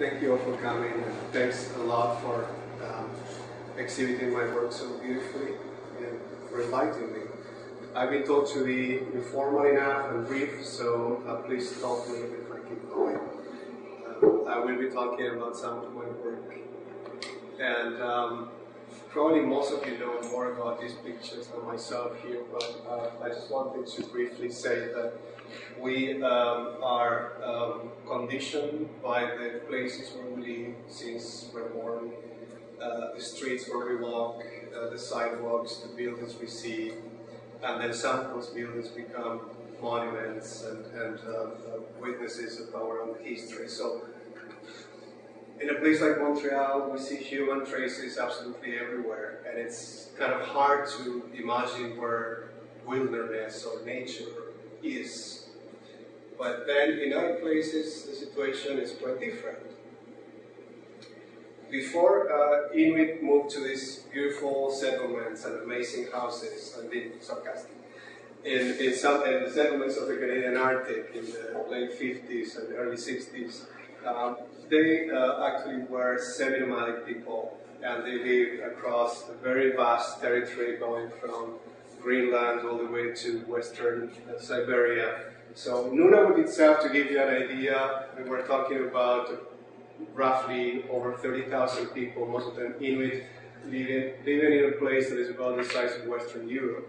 Thank you all for coming, and thanks a lot for exhibiting my work so beautifully and for inviting me. I've been told to be informal enough and brief, so please stop me if I keep going. I will be talking about some of my work. And probably most of you know more about these pictures than myself here, but I just wanted to briefly say that we are conditioned by the places where we live since we're born, the streets where we walk, the sidewalks, the buildings we see, and then some of those buildings become monuments and witnesses of our own history. So, in a place like Montreal, we see human traces absolutely everywhere, and it's kind of hard to imagine where wilderness or nature is. But then in other places, the situation is quite different. Before Inuit moved to these beautiful settlements and amazing houses, I'm being sarcastic, in the settlements of the Canadian Arctic in the late 50s and early 60s, they actually were semi-nomadic people, and they lived across a very vast territory going from Greenland all the way to western Siberia. So Nunavut itself, to give you an idea, we were talking about roughly over 30,000 people, most of them Inuit, living in a place that is about the size of Western Europe.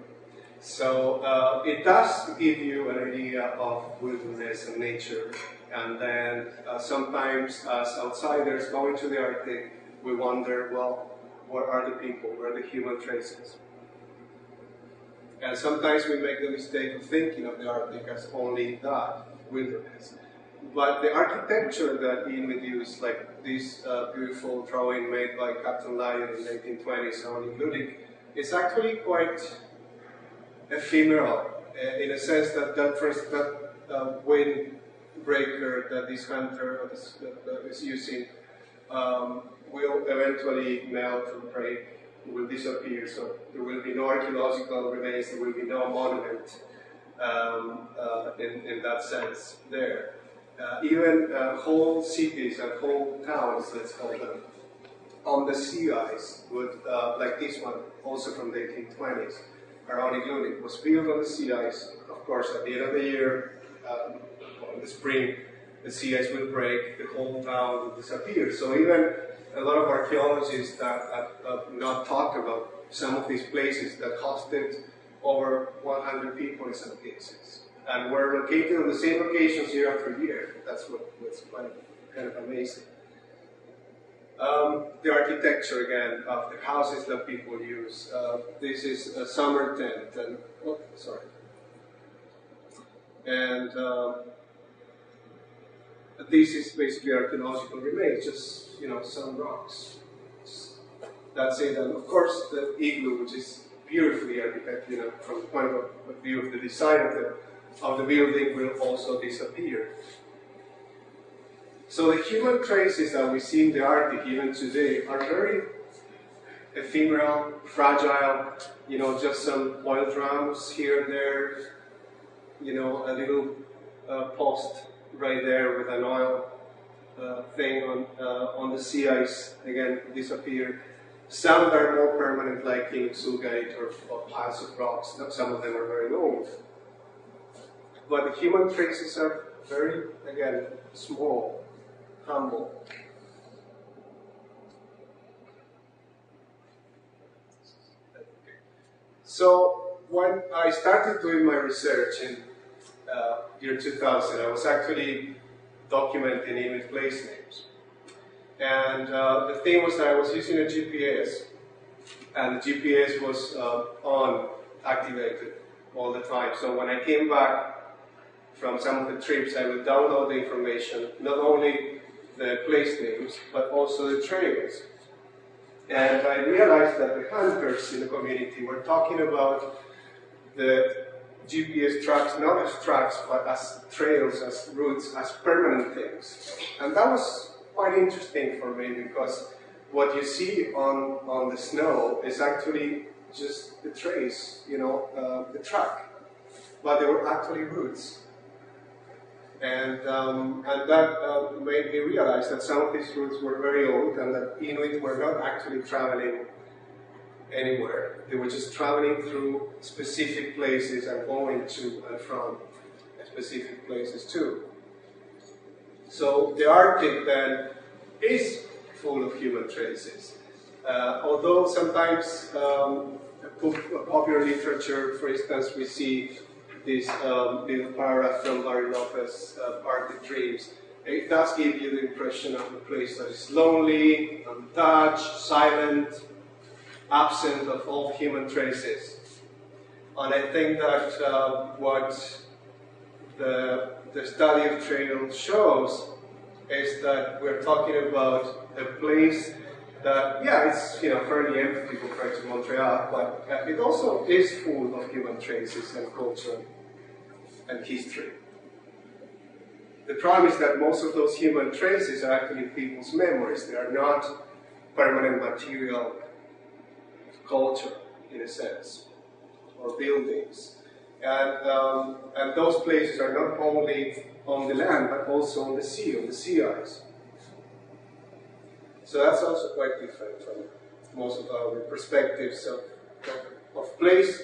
So it does give you an idea of wilderness and nature. And then sometimes as outsiders going to the Arctic, we wonder, well, where are the people? Where are the human traces? And sometimes we make the mistake of thinking of the Arctic as only that, wilderness. But the architecture that Inuit used, like this beautiful drawing made by Captain Lyon in the 1920s, including, is actually quite ephemeral, in a sense that that windbreaker that this hunter is using will eventually melt or break, will disappear. So there will be no archaeological remains, there will be no monument in that sense there. Even whole cities and whole towns, let's call them, on the sea ice, would, like this one, also from the 1820s, around Igloolik, was built on the sea ice. Of course, at the end of the year, in the spring, the sea ice will break, the whole town will disappear. So even a lot of archaeologists that have not talked about some of these places that hosted over 100 people in some cases, and were located on the same locations year after year. That's what's kind of amazing. The architecture, again, of the houses that people use. This is a summer tent, and this is basically archaeological remains, just some rocks. That's it, and of course the igloo, which is beautifully architected, from the point of view of the design of the building, will also disappear. So the human traces that we see in the Arctic even today are very ephemeral, fragile, just some oil drums here and there, a little post right there with an oil thing on the sea ice, again, disappear. Some that are more permanent, like in Sulgate or piles of rocks. Some of them are very old. But the human traces are very, again, small, humble. So when I started doing my research in year 2000, I was actually documenting Inuit place names. And the thing was that I was using a GPS, and the GPS was activated all the time. So when I came back from some of the trips, I would download the information, not only the place names, but also the trails. And I realized that the hunters in the community were talking about the GPS tracks, not as tracks, but as trails, as routes, as permanent things. And that was quite interesting for me, because what you see on the snow is actually just the trace, the track. But they were actually routes. And that made me realize that some of these routes were very old and that Inuit were not actually traveling anywhere. They were just traveling through specific places and going to and from specific places too. So the Arctic then is full of human traces. Although sometimes popular literature, for instance, we see this little paragraph from Barry Lopez, Arctic Dreams. It does give you the impression of a place that is lonely, untouched, silent, absent of all human traces. And I think that what the study of trails shows is that we're talking about a place that, yeah, it's fairly empty compared to Montreal, but it also is full of human traces and culture and history. The problem is that most of those human traces are actually people's memories. They are not permanent material culture, in a sense, or buildings. And those places are not only on the land, but also on the sea ice. So that's also quite different from most of our perspectives of place.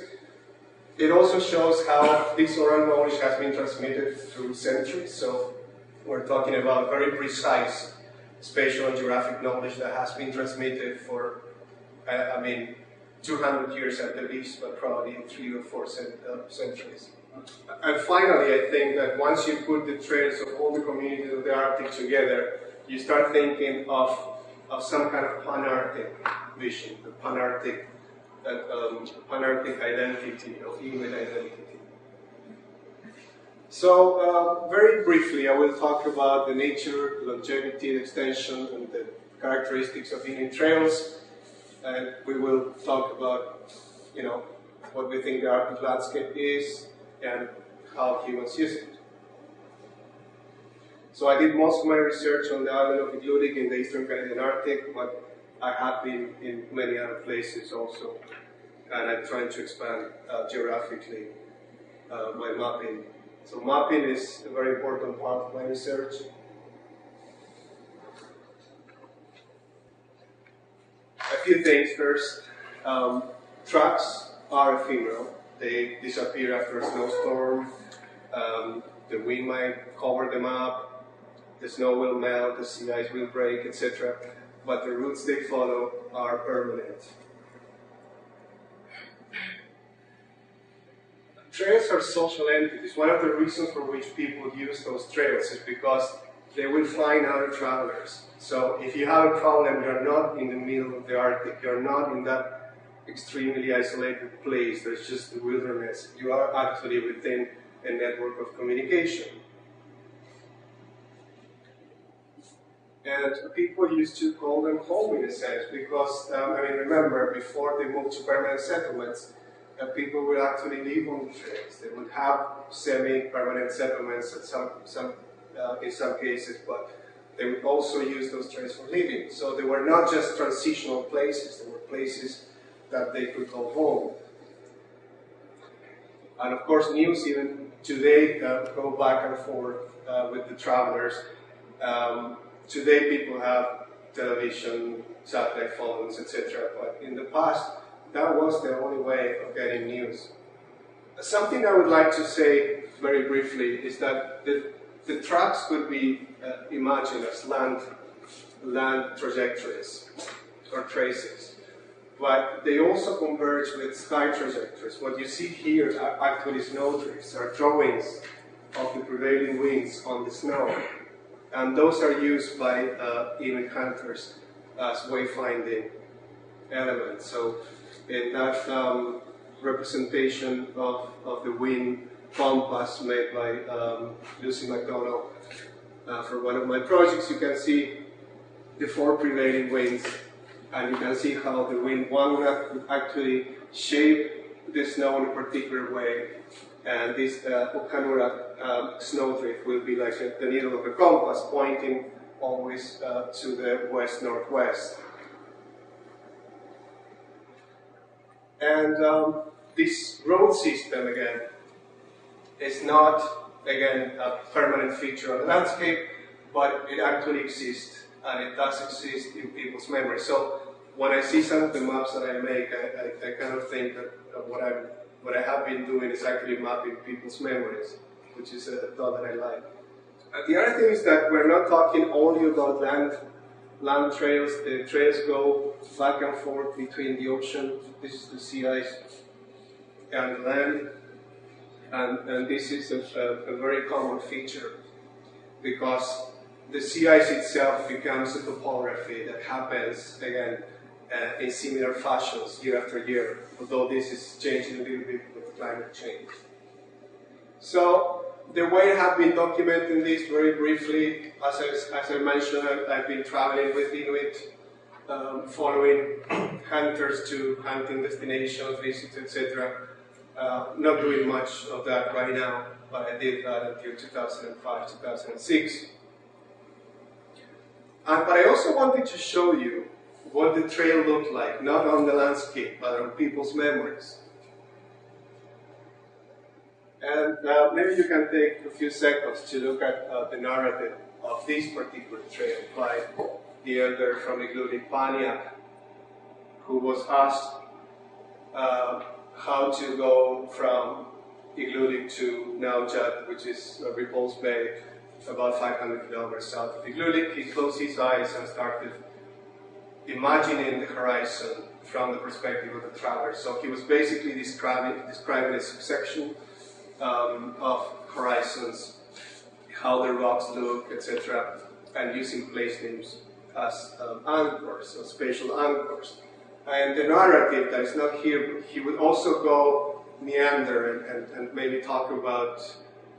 It also shows how this oral knowledge has been transmitted through centuries. So we're talking about very precise spatial and geographic knowledge that has been transmitted for, 200 years at the least, but probably 3 or 4 centuries. And finally, I think that once you put the trails of all the communities of the Arctic together, you start thinking of some kind of pan-Arctic vision, the pan-Arctic identity, of Inuit identity. So, very briefly, I will talk about the nature, longevity, the extension, and the characteristics of Inuit trails. And we will talk about, what we think the Arctic landscape is and how humans use it. So I did most of my research on the island of Igloolik in the Eastern Canadian Arctic, but I have been in many other places also, and I'm trying to expand geographically my mapping. So mapping is a very important part of my research. A few things first. Tracks are ephemeral. They disappear after a snowstorm. The wind might cover them up. The snow will melt. The sea ice will break, etc. But the routes they follow are permanent. Trails are social entities. One of the reasons for which people use those trails is because they will find other travelers. So if you have a problem, you're not in the middle of the Arctic, you're not in that extremely isolated place, there's just the wilderness. You are actually within a network of communication. And people used to call them home in a sense, because, remember, before they moved to permanent settlements, people would actually live on the trails. They would have semi-permanent settlements in some cases, but they would also use those trails for living. So they were not just transitional places, they were places that they could call home. And of course, news even today go back and forth with the travelers. Today people have television, satellite phones, etc. But in the past, that was the only way of getting news. Something I would like to say very briefly is that the tracks could be imagined as land trajectories or traces, but they also converge with sky trajectories. What you see here are actually snowdrifts, are drawings of the prevailing winds on the snow, and those are used by Inuit hunters as wayfinding elements. So in that representation of the wind compass made by Lucy McDonald for one of my projects, you can see the 4 prevailing winds, and you can see how the wind would actually shape the snow in a particular way, and this Okanura snowdrift will be like the needle of a compass pointing always to the west-northwest. And this road system, again, is not again, a permanent feature of the landscape, but it actually exists, and it does exist in people's memory. So when I see some of the maps that I make, I kind of think that what I have been doing is actually mapping people's memories, which is a thought that I like. The other thing is that we're not talking only about land trails. The trails go back and forth between the ocean. This is the sea ice and the land. And this is a very common feature because the sea ice itself becomes a topography that happens, again, in similar fashions year after year, although this is changing a little bit with climate change. So the way I have been documenting this very briefly, as I mentioned, I've been traveling with Inuit, following hunters to hunting destinations, visits, etc. Not doing much of that right now, but I did that until 2005, 2006. But I also wanted to show you what the trail looked like, not on the landscape, but on people's memories. And maybe you can take a few seconds to look at the narrative of this particular trail by the elder from Igloolik, Paniak, who was asked how to go from Igloolik to Naujaat, which is Repulse Bay, about 500 kilometers south of Igloolik. He closed his eyes and started imagining the horizon from the perspective of the traveler. So he was basically describing a subsection of horizons, how the rocks look, etc., and using place names as anchors, or spatial anchors. And the narrative that is not here, he would also go meander and maybe talk about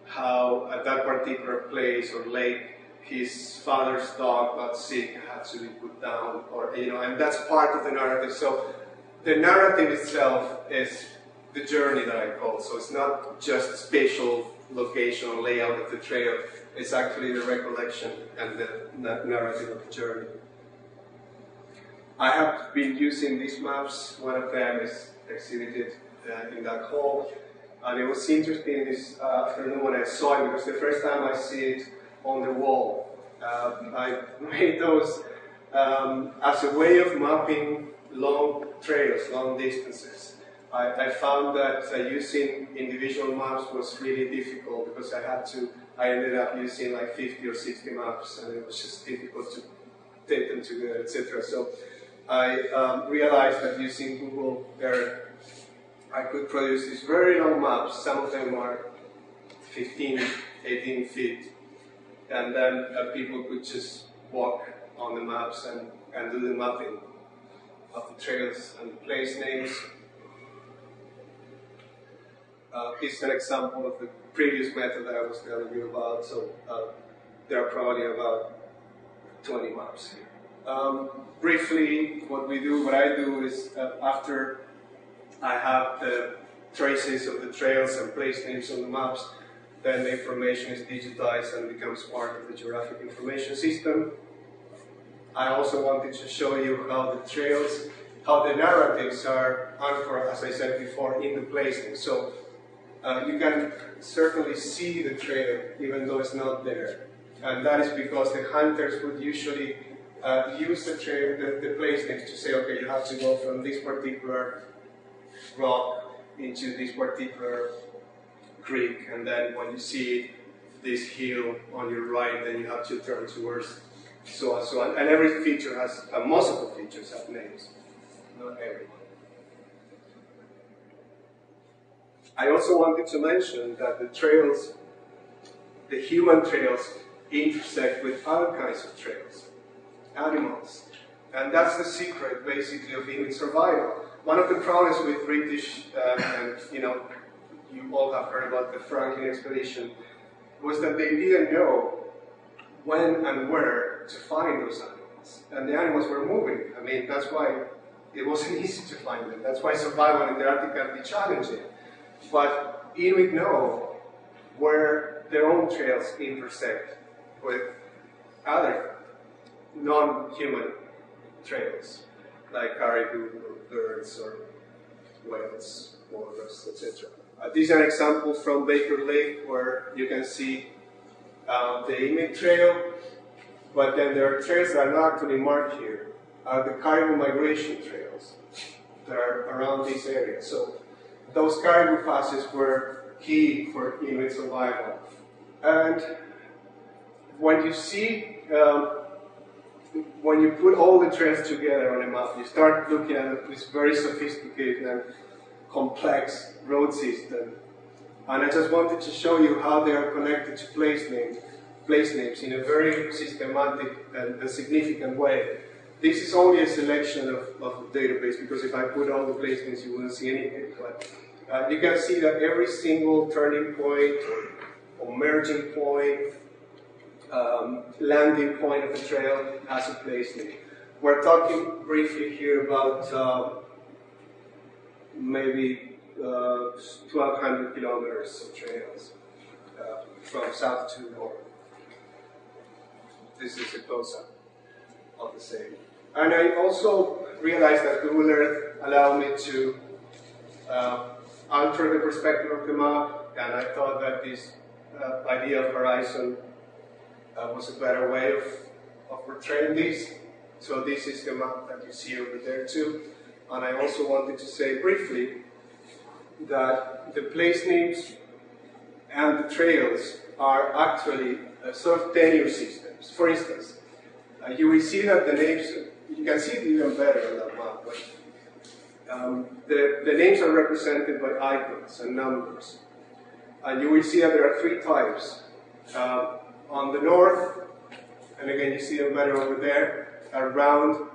how at that particular place or lake his father's dog got sick and had to be put down, or and that's part of the narrative. So the narrative itself is the journey that I call. So it's not just spatial location or layout of the trail, it's actually the recollection and the narrative of the journey. I have been using these maps. One of them is exhibited in that hall. And it was interesting this afternoon when I saw it, because the first time I see it on the wall. I made those as a way of mapping long trails, long distances. I found that using individual maps was really difficult because I ended up using like 50 or 60 maps, and it was just difficult to take them together, etc. So I realized that using Google Earth, I could produce these very long maps. Some of them are 15, 18 feet. And then people could just walk on the maps and do the mapping of the trails and place names. It's an example of the previous method that I was telling you about. So there are probably about 20 maps here. Briefly, what I do is after I have the traces of the trails and place names on the maps, then the information is digitized and becomes part of the geographic information system. I also wanted to show you how the trails, how the narratives are anchored, as I said before, in the place name. So you can certainly see the trail even though it's not there. And that is because the hunters would usually use the trail, the place names to say, okay, you have to go from this particular rock into this particular creek, and then when you see this hill on your right, then you have to turn towards so and so on. And every feature has, most of the features have names, not every one. I also wanted to mention that the trails, the human trails, intersect with other kinds of trails, animals. And that's the secret, basically, of Inuit survival. One of the problems with British, and you all have heard about the Franklin expedition, was that they didn't know when and where to find those animals. And the animals were moving. I mean, that's why it wasn't easy to find them. That's why survival in the Arctic can be challenging. But Inuit know where their own trails intersect with other non-human trails, like caribou or birds or whales, walrus, etc. These are examples from Baker Lake where you can see the Inuit Trail, but then there are trails that are not actually marked here. The caribou migration trails that are around this area. So those caribou passes were key for Inuit survival. And when you see, when you put all the trails together on a map, you start looking at this very sophisticated and complex road system. And I just wanted to show you how they are connected to place names in a very systematic and significant way. This is only a selection of the database, because if I put all the place names, you wouldn't see anything. But you can see that every single turning point or merging point, landing point of the trail has a place name. We're talking briefly here about maybe 1,200 kilometers of trails from south to north. This is a close-up of the same. And I also realized that Google Earth allowed me to alter the perspective of the map, and I thought that this idea of horizon was a better way of portraying this. So this is the map that you see over there too. And I also wanted to say briefly that the place names and the trails are actually sort of tenure systems. For instance, you will see that the names, you can see it even better on that map, but the names are represented by icons and numbers. And you will see that there are three types. On the north, and again you see them better over there, are round,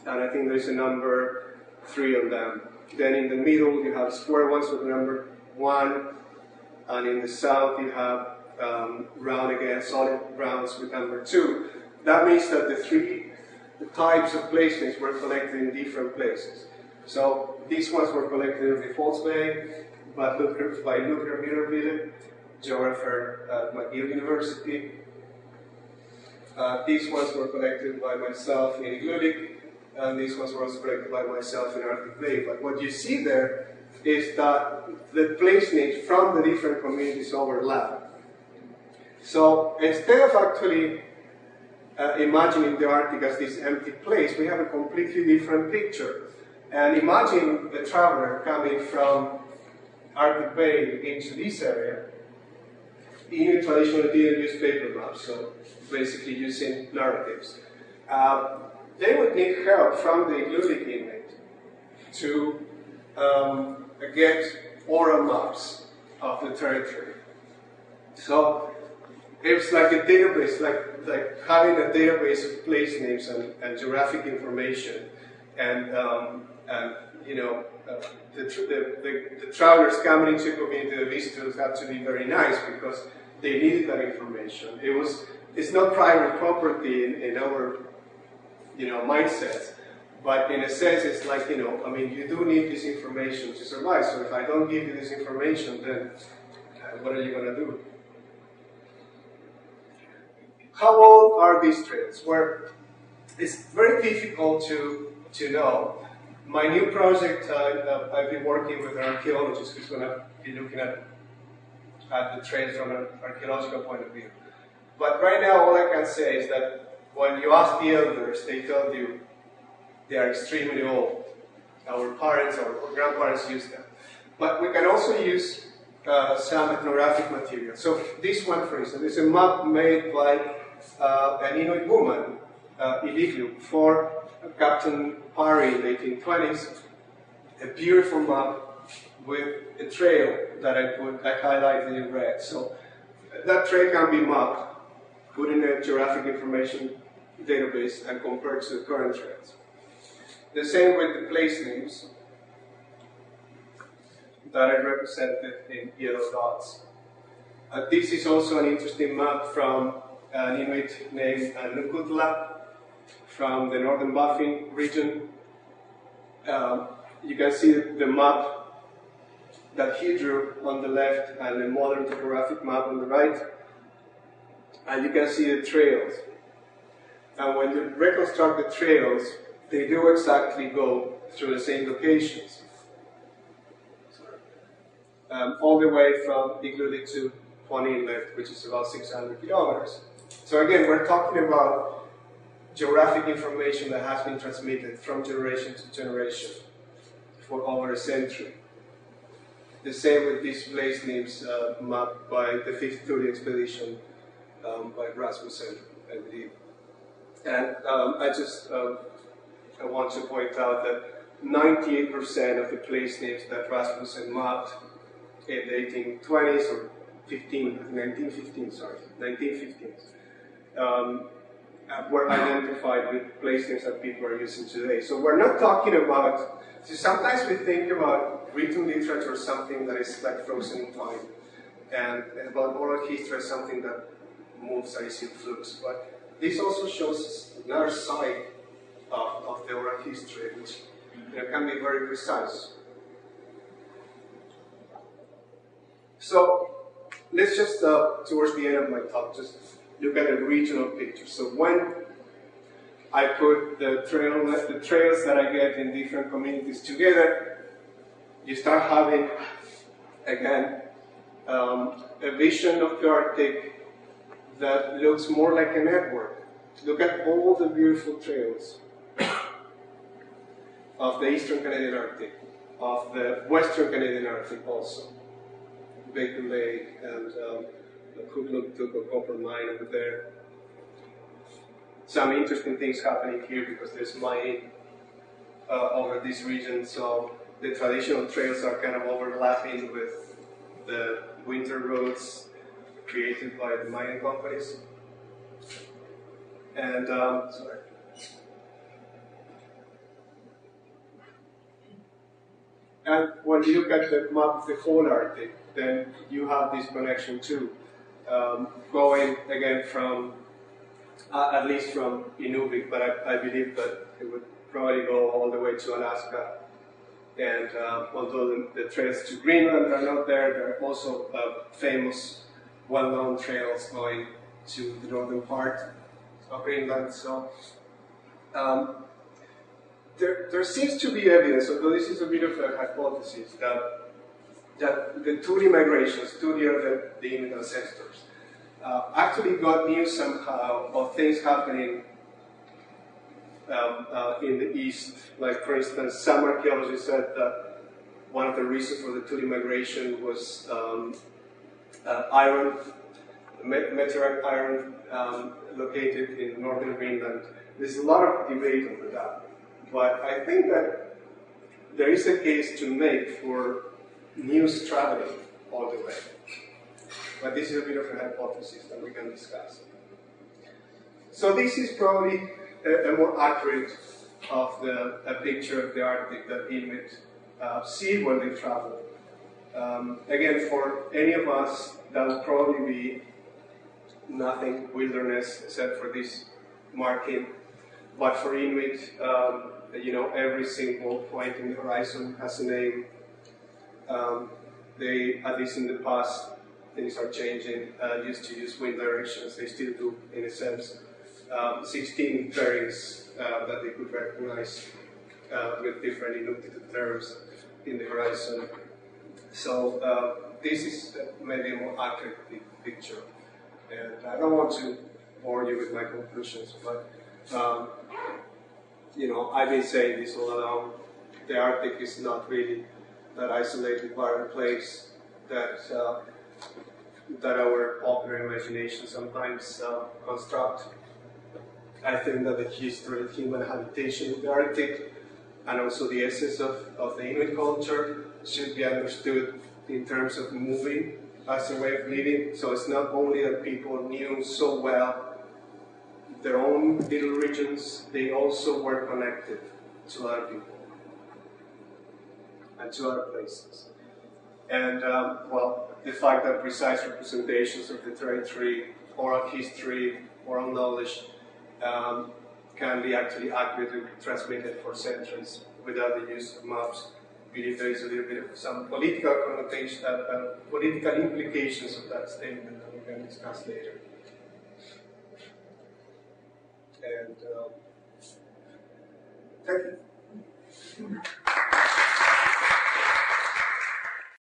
and I think there's a number 3 on them. Then in the middle you have square ones with number 1, and in the south you have round again, solid rounds with number 2. That means that the types of placements were collected in different places. So these ones were collected in the False Bay, by Luther Mitterville, geographer at McGill University. These ones were collected by myself in Igloolik, and these ones were also collected by myself in Arctic Bay. But what you see there is that the place names from the different communities overlap. So instead of actually imagining the Arctic as this empty place, we have a completely different picture. And imagine the traveler coming from Arctic Bay into this area. Inuit traditionally didn't use paper maps, so basically using narratives. They would need help from the Igloolik Inuit to get oral maps of the territory. So it's like a database, like having a database of place names and geographic information, and you know, the travelers coming into a community, the visitors had to be very nice because they needed that information. It's not private property in our, mindsets, but in a sense it's like, I mean, you do need this information to survive. So if I don't give you this information, then what are you going to do? How old are these trails? Well, it's very difficult to know. My new project, I've been working with an archaeologist who's going to be looking at the trails from an archaeological point of view. But right now, all I can say is that when you ask the elders, they tell you they are extremely old. Our parents, our grandparents used them. But we can also use some ethnographic material. So this one, for instance, is a map made by an Inuit woman, Iliglu, for Captain Parry in the 1820s. A beautiful map with a trail that I highlighted in red. So that trail can be mapped, put in a geographic information database, and compared to the current trails. The same with the place names that I represented in yellow dots. This is also an interesting map from an Inuit named Nukutla from the northern Baffin region. You can see the map that he drew on the left and a modern topographic map on the right. And you can see the trails. And when you reconstruct the trails, they do exactly go through the same locations. all the way from Igloolik to Juan Inlet, which is about 600 kilometers. So again, we're talking about geographic information that has been transmitted from generation to generation for over a century. The same with these place names mapped by the 5th Thule expedition by Rasmussen, I believe. And I want to point out that 98% of the place names that Rasmussen mapped in the 1820s or 1915s, were identified with place names that people are using today. So we're not talking about, so sometimes we think about written literature as something that is like frozen in time, and about oral history as something that moves or is in flux. But this also shows another side of the oral history, which can be very precise. So let's just, towards the end of my talk, just look at the regional picture. So when I put the trails that I get in different communities together, you start having, again, a vision of the Arctic that looks more like a network. Look at all the beautiful trails of the Eastern Canadian Arctic, of the Western Canadian Arctic also. Bacon Lake and the Kugluk copper mine over there. Some interesting things happening here because there's mining over this region, so the traditional trails are kind of overlapping with the winter roads created by the mining companies. And And when you look at the map of the whole Arctic, then you have this connection too, going again from, at least from Inuvik, but I believe that it would probably go all the way to Alaska. And although the trails to Greenland are not there, there are also famous, well-known trails going to the northern part of Greenland. So there seems to be evidence, although this is a bit of a hypothesis, that the Turi migrations, Turi are the Inuit ancestors, actually got news somehow of things happening in the east. Like, for instance, some archaeologists said that one of the reasons for the Turi migration was iron, meteorite iron located in northern Greenland. There's a lot of debate over that. But I think that there is a case to make for news traveling all the way. But this is a bit of a hypothesis that we can discuss. So this is probably a more accurate of a picture of the Arctic that Inuit see when they travel. Again, for any of us, that will probably be nothing wilderness except for this marking. But for Inuit, every single point in the horizon has a name. They, at least in the past, things are changing, used to use wind directions. They still do, in a sense. 16 bearings that they could recognize with different Inuktitut terms in the horizon. So this is maybe a more accurate picture. And I don't want to bore you with my conclusions, but I've been saying this all along. The Arctic is not really that isolated barren place that our popular imagination sometimes construct. I think that the history of human habitation in the Arctic and also the essence of the Inuit culture should be understood in terms of moving as a way of living. So it's not only that people knew so well their own little regions, they also were connected to other people and to other places. And, the fact that precise representations of the territory, oral history, oral knowledge, can be actually accurately transmitted for centuries without the use of maps. I believe there is a little bit of some political connotation, political implications of that statement that we can discuss later. And thank you.